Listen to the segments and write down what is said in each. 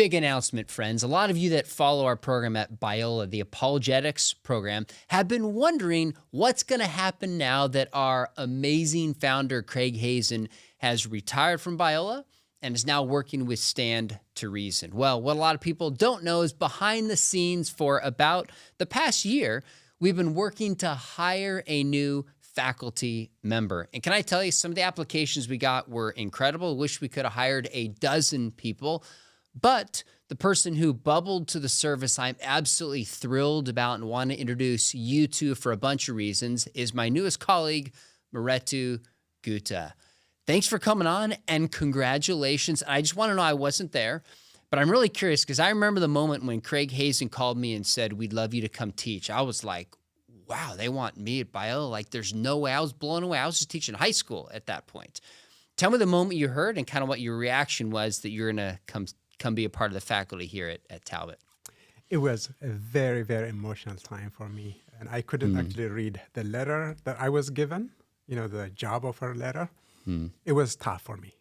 Big announcement, friends. A lot of you that follow our program at Biola, the Apologetics program, have been wondering what's going to happen now that our amazing founder, Craig Hazen, has retired from Biola and is now working with Stand to Reason. Well, what a lot of people don't know is behind the scenes for about the past year, we've been working to hire a new faculty member. And can I tell you, some of the applications we got were incredible. Wish we could have hired a dozen people. But the person who bubbled to the surface I'm absolutely thrilled about and want to introduce you to for a bunch of reasons is my newest colleague, Miretu Gutta. Thanks for coming on and congratulations. I just want to know, I wasn't there, but I'm really curious because I remember the moment when Craig Hazen called me and said, we'd love you to come teach. I was like, wow, they want me at Biola. Like there's no way. I was blown away. I was just teaching high school at that point. Tell me the moment you heard and kind of what your reaction was that you're going to come be a part of the faculty here at Talbot. It was a very, very emotional time for me. And I couldn't actually read the letter that I was given, the job offer letter. It was tough for me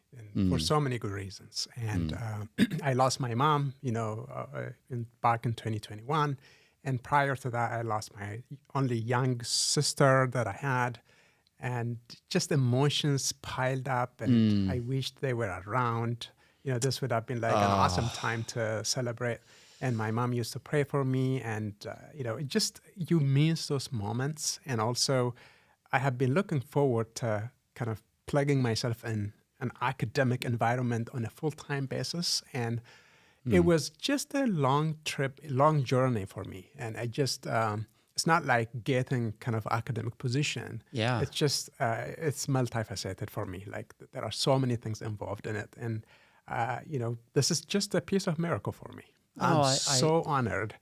for so many good reasons. And I lost my mom, back in 2021. And prior to that, I lost my only young sister that I had. And just emotions piled up and I wished they were around. This would have been like an awesome time to celebrate. And my mom used to pray for me. And, you miss those moments. And also, I have been looking forward to kind of plugging myself in an academic environment on a full-time basis. And it was just a long journey for me. And I just, it's not like getting kind of academic position. Yeah. It's just, it's multifaceted for me. Like there are so many things involved in it. And, this is just a piece of miracle for me. I'm so honored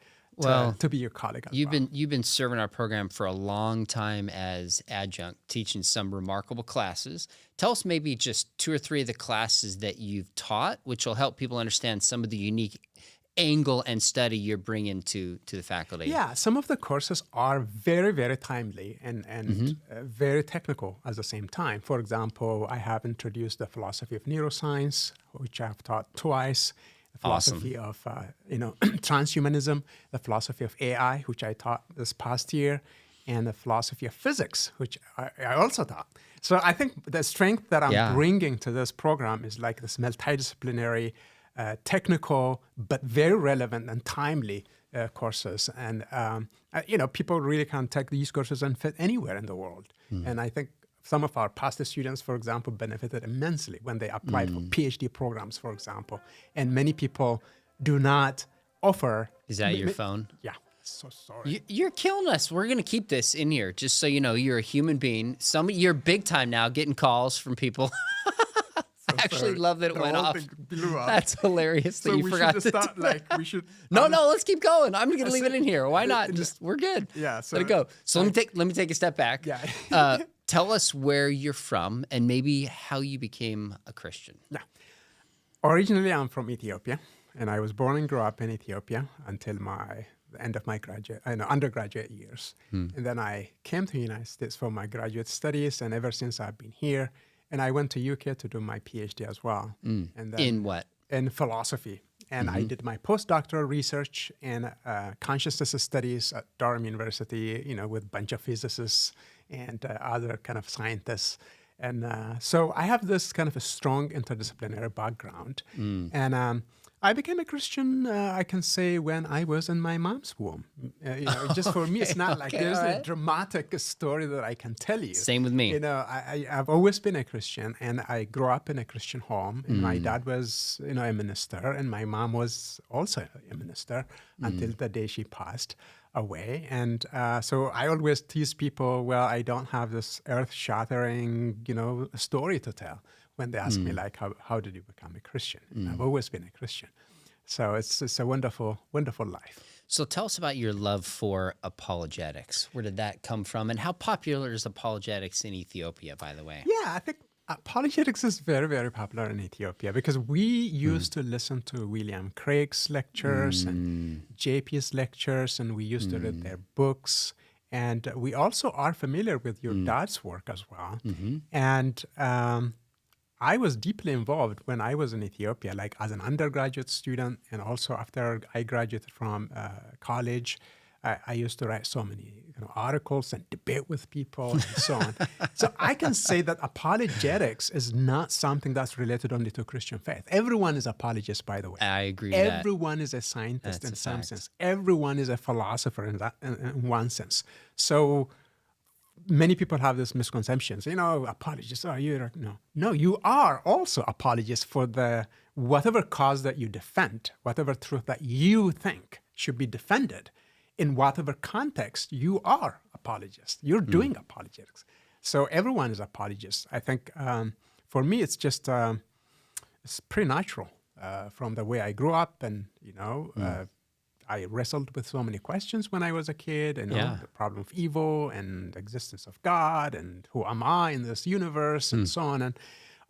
to be your colleague. You've been serving our program for a long time as adjunct, teaching some remarkable classes. Tell us maybe just 2 or 3 of the classes that you've taught, which will help people understand some of the unique angle and study you're bringing to the faculty. Yeah, some of the courses are very, very timely and very technical at the same time. For example, I have introduced the philosophy of neuroscience, which I've taught twice, the philosophy of transhumanism, the philosophy of AI, which I taught this past year, and the philosophy of physics, which I also taught. So I think the strength that I'm bringing to this program is like this multidisciplinary technical, but very relevant and timely courses. And, people really can take these courses and fit anywhere in the world. And I think some of our past students, for example, benefited immensely when they applied for PhD programs, for example. And many people do not offer. Is that your phone? Yeah. So sorry. You're killing us. We're going to keep this in here, just so you know, you're a human being. You're big time now, getting calls from people. I actually love that it went off. That's hilarious that you forgot to start, we should. No, let's keep going. I'm going to leave it in here. Why not? We're good. Yeah. Let it go. So let me take a step back. Yeah. Tell us where you're from and maybe how you became a Christian. Yeah. Originally, I'm from Ethiopia, and I was born and grew up in Ethiopia until the end of my undergraduate years. And then I came to the United States for my graduate studies, and ever since I've been here. And I went to UK to do my PhD as well. And then, in what? In philosophy. And I did my postdoctoral research in consciousness studies at Durham University, with a bunch of physicists and other kind of scientists. And so I have this kind of a strong interdisciplinary background. And I became a Christian, I can say, when I was in my mom's womb. Just for me, it's not like there's a dramatic story that I can tell you. Same with me. I've always been a Christian, and I grew up in a Christian home. And my dad was, a minister, and my mom was also a minister until the day she passed away. And so I always tease people, well, I don't have this earth-shattering, story to tell when they ask me, like, how did you become a Christian? I've always been a Christian. So it's a wonderful, wonderful life. So tell us about your love for apologetics. Where did that come from? And how popular is apologetics in Ethiopia, by the way? Yeah, I think apologetics is very, very popular in Ethiopia because we used to listen to William Craig's lectures and JP's lectures, and we used to read their books. And we also are familiar with your dad's work as well. And I was deeply involved when I was in Ethiopia, like as an undergraduate student, and also after I graduated from college. I used to write so many articles and debate with people and so on. So I can say that apologetics is not something that's related only to Christian faith. Everyone is apologist, by the way. I agree with that. Everyone is a scientist That's in a some fact. sense. Everyone is a philosopher in one sense. So many people have this misconceptions. Apologists, no, you are also apologists for the whatever cause that you defend, whatever truth that you think should be defended. In whatever context, you are apologist. You're doing apologetics. So everyone is apologist. I think for me, it's just it's pretty natural from the way I grew up, and I wrestled with so many questions when I was a kid. The problem of evil and the existence of God, and who am I in this universe, and so on. And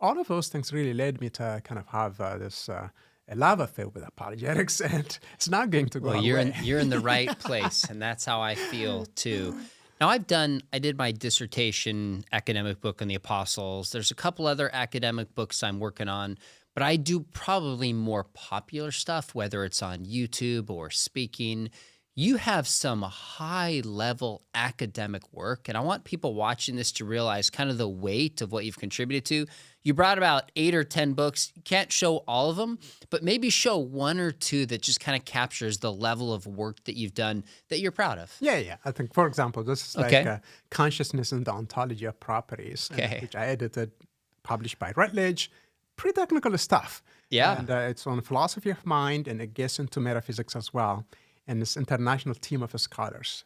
all of those things really led me to kind of have this. A love affair with apologetics, and it's not going to go away. You're in the right place, and that's how I feel too. Now, I did my dissertation academic book on the apostles. There's a couple other academic books I'm working on, but I do probably more popular stuff, whether it's on YouTube or speaking. You have some high-level academic work, and I want people watching this to realize kind of the weight of what you've contributed to. You brought about 8 or 10 books. You can't show all of them, but maybe show 1 or 2 that just kind of captures the level of work that you've done that you're proud of. Yeah. I think, for example, this is like Consciousness and the Ontology of Properties, which I edited, published by Routledge. Pretty technical stuff. Yeah. And it's on philosophy of mind, and it gets into metaphysics as well. And this international team of scholars,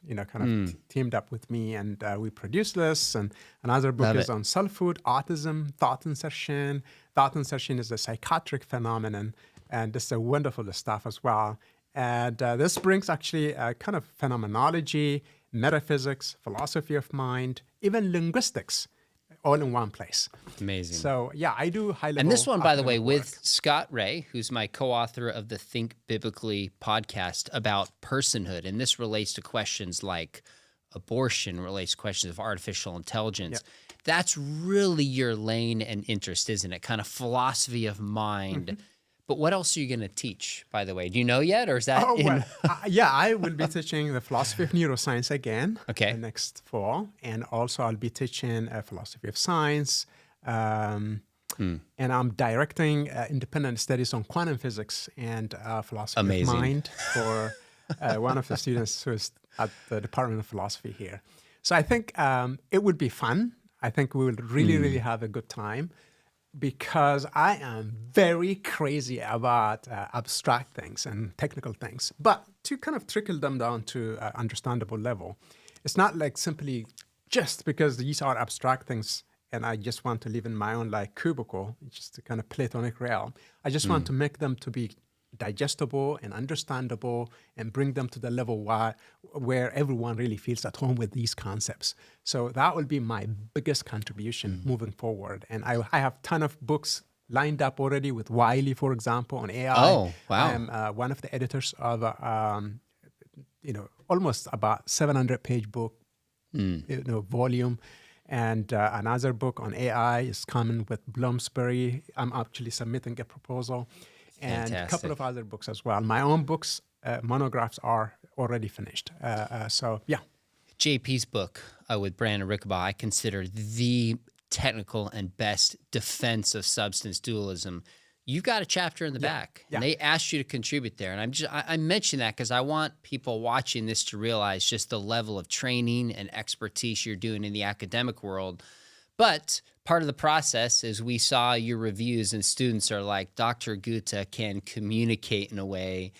teamed up with me, and we produced this. And another book is on selfhood, autism, thought insertion. Thought insertion is a psychiatric phenomenon, and this is a wonderful stuff as well. And this brings actually a kind of phenomenology, metaphysics, philosophy of mind, even linguistics, all in one place. Amazing. So, yeah, I do high-level. And this one, by the way, work. with Scott Ray, who's my co-author of the Think Biblically podcast about personhood. And this relates to questions like abortion, relates to questions of artificial intelligence. Yeah. That's really your lane and interest, isn't it? Kind of philosophy of mind. Mm-hmm. But what else are you going to teach, by the way? Do you know yet, or is that I will be teaching the philosophy of neuroscience again next fall. And also I'll be teaching philosophy of science. And I'm directing independent studies on quantum physics and philosophy of mind for one of the students who is at the Department of Philosophy here. So I think it would be fun. I think we will really have a good time, because I am very crazy about abstract things and technical things. But to kind of trickle them down to an understandable level, it's not like simply just because these are abstract things and I just want to live in my own like cubicle, just a kind of Platonic realm. I just want to make them to be digestible and understandable and bring them to the level where everyone really feels at home with these concepts. So that will be my biggest contribution moving forward. And I have a ton of books lined up already with Wiley, for example, on AI. Oh, wow. I'm one of the editors of almost about 700-page book, volume. And another book on AI is coming with Bloomsbury. I'm actually submitting a proposal. And Fantastic. A couple of other books as well. My own books, monographs, are already finished. JP's book with Brandon Rickabaugh, I consider the technical and best defense of substance dualism. You've got a chapter in the back, and they asked you to contribute there. And I mention that because I want people watching this to realize just the level of training and expertise you're doing in the academic world. But part of the process is we saw your reviews, and students are like, Dr. Gutta can communicate in a way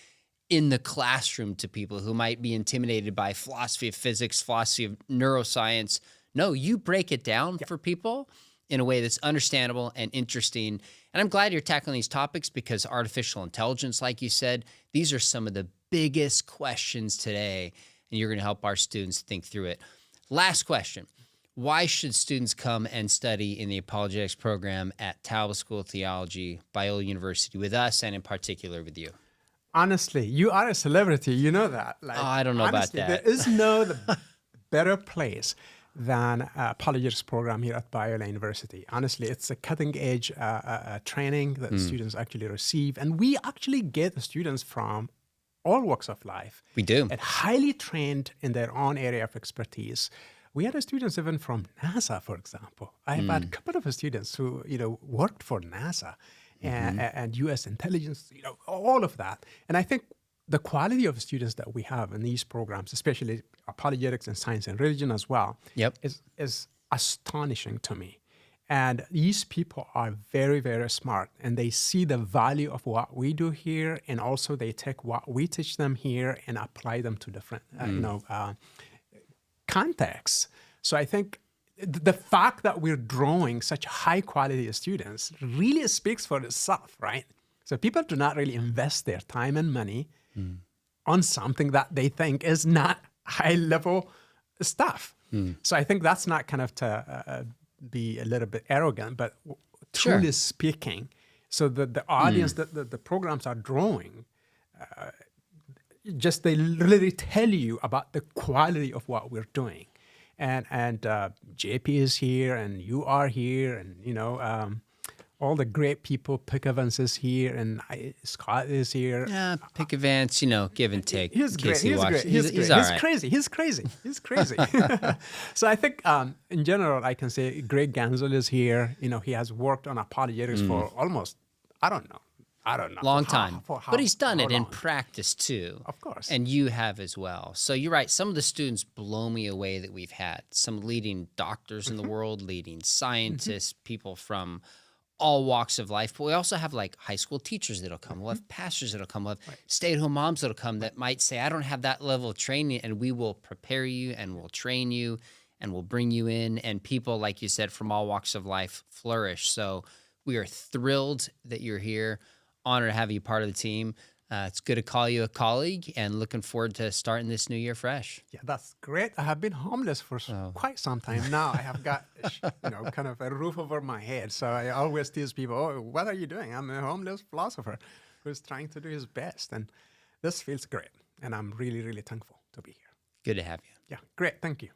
in the classroom to people who might be intimidated by philosophy of physics, philosophy of neuroscience. No, you break it down for people in a way that's understandable and interesting. And I'm glad you're tackling these topics because artificial intelligence, like you said, these are some of the biggest questions today, and you're going to help our students think through it. Last question. Why should students come and study in the Apologetics program at Talbot School of Theology, Biola University, with us, and in particular with you? Honestly, you are a celebrity. You know that. I don't know about that. There is no better place than apologetics program here at Biola University. Honestly, it's a cutting-edge training that students actually receive. And we actually get the students from all walks of life. We do. And highly trained in their own area of expertise. We had students even from NASA, for example. I've had a couple of students who, worked for NASA and U.S. intelligence, all of that. And I think the quality of students that we have in these programs, especially apologetics and science and religion as well, is astonishing to me. And these people are very, very smart, and they see the value of what we do here, and also they take what we teach them here and apply them to different, contexts. So I think the fact that we're drawing such high quality students really speaks for itself, right? So people do not really invest their time and money on something that they think is not high level stuff. So I think that's not kind of to be a little bit arrogant, but truly speaking, so the audience that the programs are drawing, just they literally tell you about the quality of what we're doing. And JP is here, and you are here, and all the great people. Pick Evans is here, and Scott is here. Yeah, Pick Evans, give and take. He's great. He's great. He's all right. Crazy. He's crazy. So I think in general, I can say Greg Gansel is here. He has worked on apologetics for almost, I don't know. Long time. But he's done it in long? practice too. Of course. And you have as well. So you're right. Some of the students blow me away that we've had. Some leading doctors in the world, leading scientists, people from all walks of life. But we also have like high school teachers that'll come. We'll have pastors that'll come. We'll have stay-at-home moms that'll come that might say, I don't have that level of training, and we will prepare you and we'll train you and we'll bring you in. And people, like you said, from all walks of life flourish. So we are thrilled that you're here. Honored to have you part of the team. It's good to call you a colleague, and looking forward to starting this new year fresh. Yeah, that's great. I have been homeless for quite some time now. I have got, kind of a roof over my head. So I always tease people, oh, what are you doing? I'm a homeless philosopher who's trying to do his best. And this feels great. And I'm really, really thankful to be here. Good to have you. Yeah, great. Thank you.